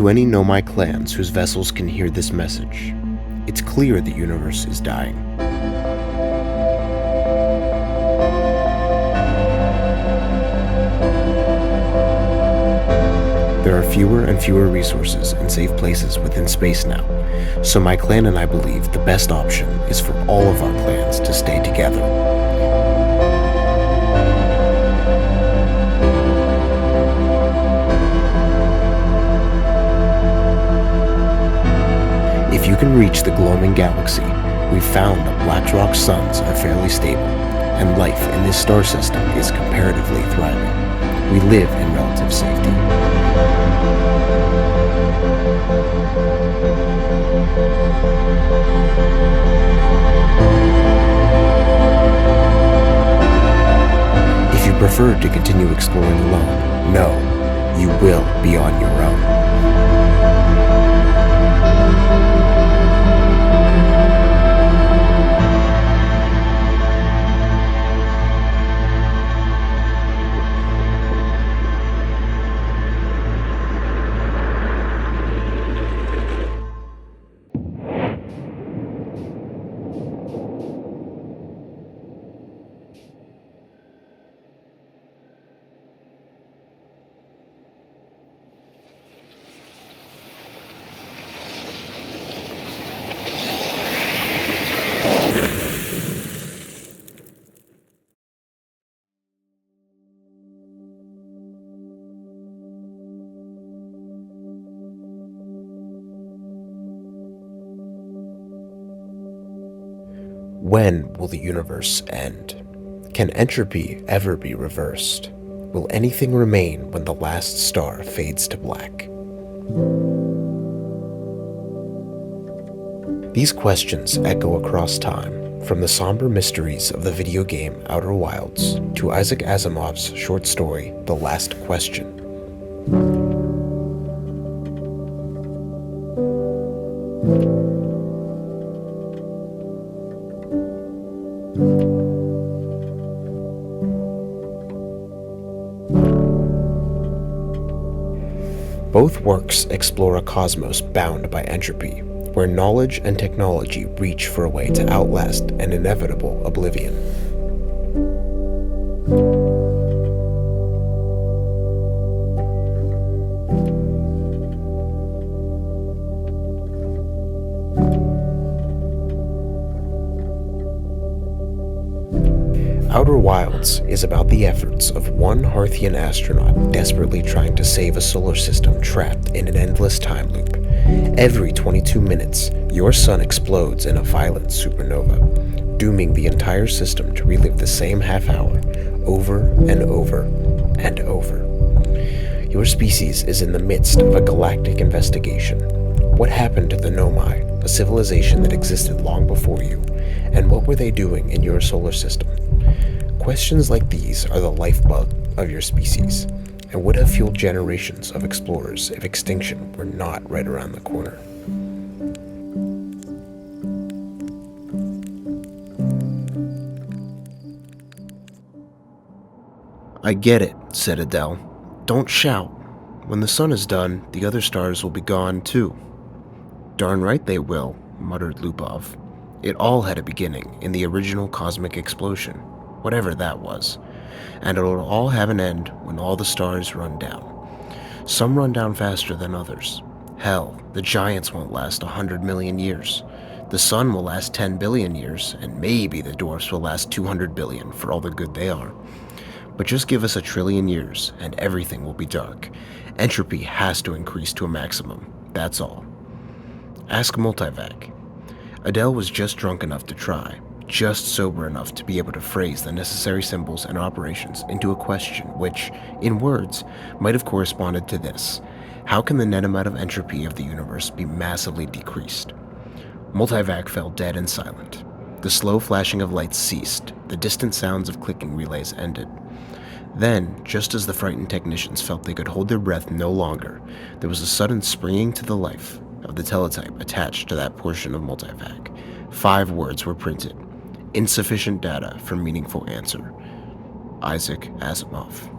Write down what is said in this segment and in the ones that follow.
To any Nomai clans whose vessels can hear this message, it's clear the universe is dying. There are fewer and fewer resources and safe places within space now, so my clan and I believe the best option is for all of our clans to stay together. If you can reach the gloaming galaxy, we've found that black rock suns are fairly stable, and life in this star system is comparatively thriving. We live in relative safety. If you prefer to continue exploring alone, know you will be on your own. When will the universe end? Can entropy ever be reversed? Will anything remain when the last star fades to black? These questions echo across time, from the somber mysteries of the video game Outer Wilds to Isaac Asimov's short story The Last Question. Both works explore a cosmos bound by entropy, where knowledge and technology reach for a way to outlast an inevitable oblivion. Outer Wilds is about the efforts of one Hearthian astronaut desperately trying to save a solar system trapped in an endless time loop. Every 22 minutes, your sun explodes in a violent supernova, dooming the entire system to relive the same half hour over and over and over. Your species is in the midst of a galactic investigation. What happened to the Nomai, a civilization that existed long before you, and what were they doing in your solar system? Questions like these are the lifeblood of your species, and would have fueled generations of explorers if extinction were not right around the corner. "I get it," said Adele. "Don't shout. When the sun is done, the other stars will be gone too." "Darn right they will," muttered Lupov. "It all had a beginning in the original cosmic explosion, whatever that was, and it'll all have an end when all the stars run down. Some run down faster than others. Hell, the giants won't last 100 million years. The sun will last 10 billion years, and maybe the dwarfs will last 200 billion for all the good they are. But just give us 1 trillion years, and everything will be dark. Entropy has to increase to a maximum, that's all. Ask Multivac." Adele was just drunk enough to try, just sober enough to be able to phrase the necessary symbols and operations into a question which, in words, might have corresponded to this: how can the net amount of entropy of the universe be massively decreased? Multivac fell dead and silent. The slow flashing of lights ceased, the distant sounds of clicking relays ended. Then, just as the frightened technicians felt they could hold their breath no longer, there was a sudden springing to the life of the teletype attached to that portion of Multivac. 5 words were printed: "Insufficient data for meaningful answer. Isaac Asimov."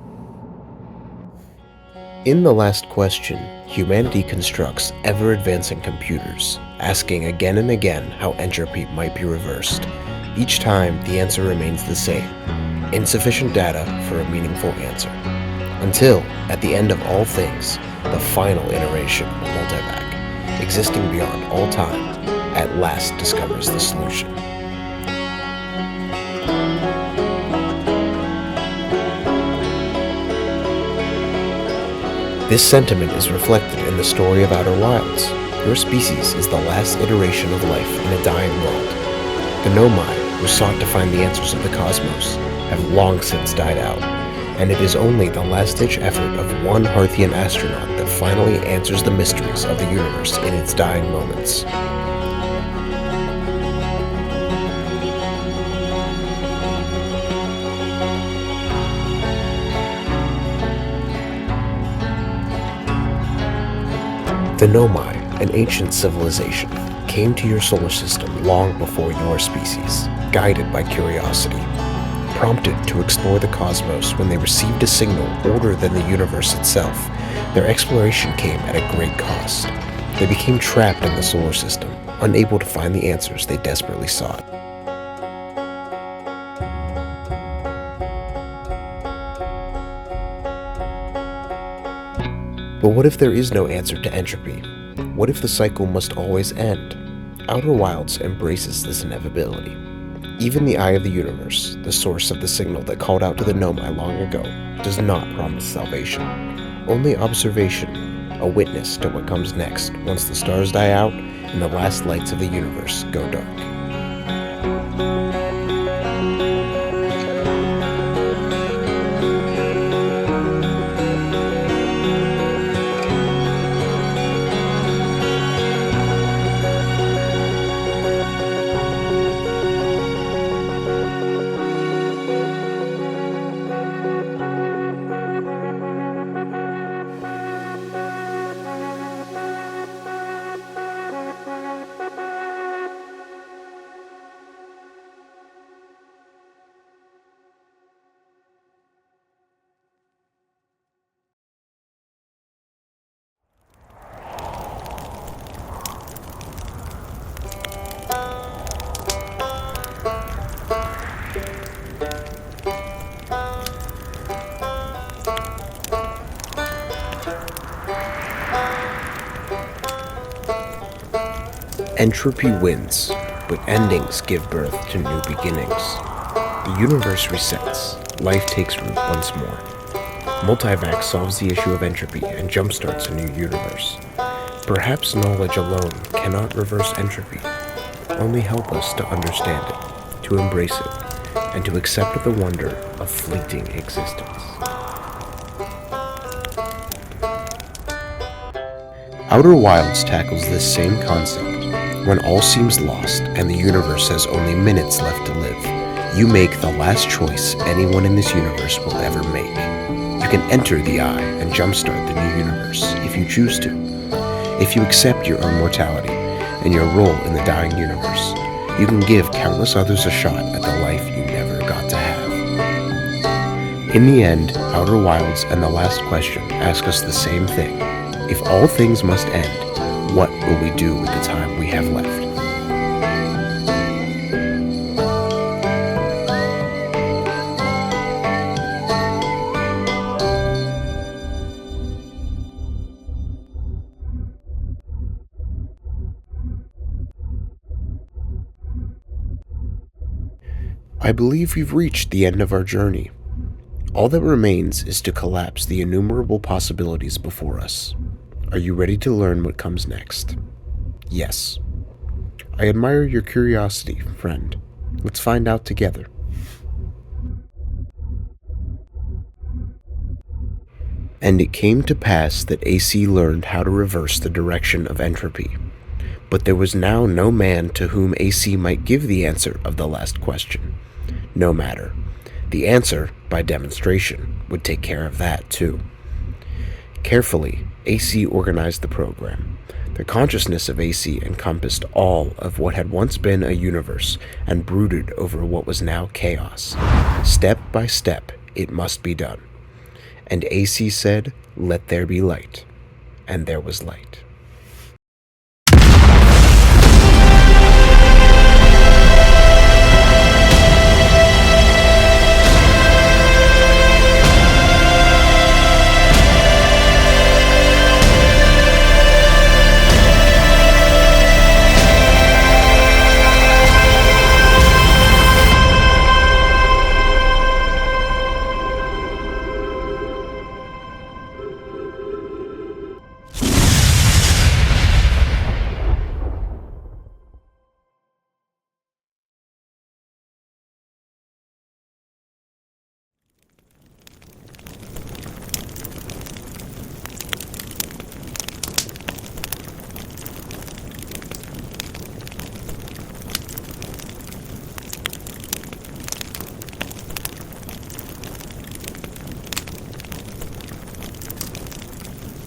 In the last question, humanity constructs ever-advancing computers, asking again and again how entropy might be reversed. Each time, the answer remains the same: insufficient data for a meaningful answer. Until, at the end of all things, the final iteration of Multivac, existing beyond all time, at last discovers the solution. This sentiment is reflected in the story of Outer Wilds. Your species is the last iteration of life in a dying world. The Nomai, who sought to find the answers of the cosmos, have long since died out, and it is only the last-ditch effort of one Harthian astronaut that finally answers the mysteries of the universe in its dying moments. The Nomai, an ancient civilization, came to your solar system long before your species, guided by curiosity. Prompted to explore the cosmos when they received a signal older than the universe itself, their exploration came at a great cost. They became trapped in the solar system, unable to find the answers they desperately sought. But what if there is no answer to entropy? What if the cycle must always end? Outer Wilds embraces this inevitability. Even the eye of the universe, the source of the signal that called out to the Nomai long ago, does not promise salvation. Only observation, a witness to what comes next once the stars die out and the last lights of the universe go dark. Entropy wins, but endings give birth to new beginnings. The universe resets, life takes root once more. Multivac solves the issue of entropy and jumpstarts a new universe. Perhaps knowledge alone cannot reverse entropy, only help us to understand it, to embrace it, and to accept the wonder of fleeting existence. Outer Wilds tackles this same concept. When all seems lost and the universe has only minutes left to live, you make the last choice anyone in this universe will ever make. You can enter the Eye and jumpstart the new universe if you choose to. If you accept your own mortality and your role in the dying universe, you can give countless others a shot at the life you never got to have. In the end, Outer Wilds and the last question ask us the same thing. If all things must end, what will we do with the time we have left? I believe we've reached the end of our journey. All that remains is to collapse the innumerable possibilities before us. Are you ready to learn what comes next? Yes. I admire your curiosity, friend. Let's find out together. And it came to pass that AC learned how to reverse the direction of entropy. But there was now no man to whom AC might give the answer of the last question. No matter. The answer, by demonstration, would take care of that too. Carefully, AC organized the program. The consciousness of AC encompassed all of what had once been a universe and brooded over what was now chaos. Step by step, it must be done. And AC said, "Let there be light." And there was light.